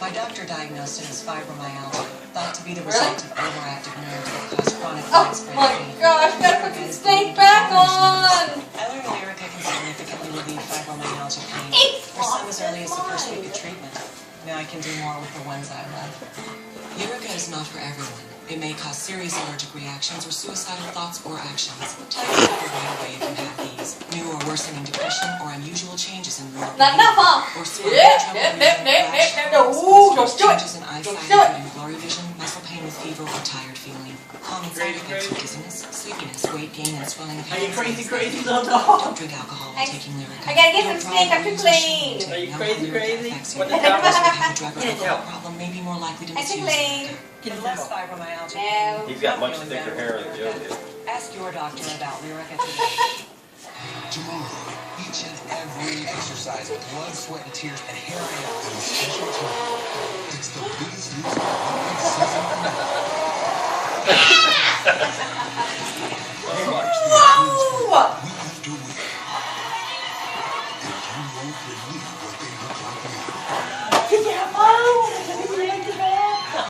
My doctor diagnosed it as fibromyalgia, thought to be the result of overactive nerves that cause chronic widespread pain. Oh my gosh, gotta put some steak back on! Eleanor Lyrica can significantly relieve fibromyalgia pain for some as early as the first week of treatment. Now I can do more with the ones I love. Lyrica is not for everyone. It may cause serious allergic reactions or suicidal thoughts or actions. Tell your doctor right away if you have these. New or worsening depression or unusual changes in moral Not enough, huh? or swelling, changes in eyesight, including blurry vision, muscle pain with fever, or tired feeling. Common side effects are dizziness, sleepiness, weight gain, and swelling of hands. Are you crazy little dog? Don't drink alcohol while taking Lyrica. I gotta get some steak, I'm too clean. Are you crazy? What What the the hell? drug or alcohol problem may be more likely to I'm too misuse clean. Lyrica. With less fibromyalgia. No. He's got much thicker hair than Joe did. Ask your doctor about Lyrica today. Tomorrow, each and every exercise, blood, sweat, and tears, and here I am in a special time. It's the biggest news of the season finale. Watch the news Whoa! week after week. And you know the league.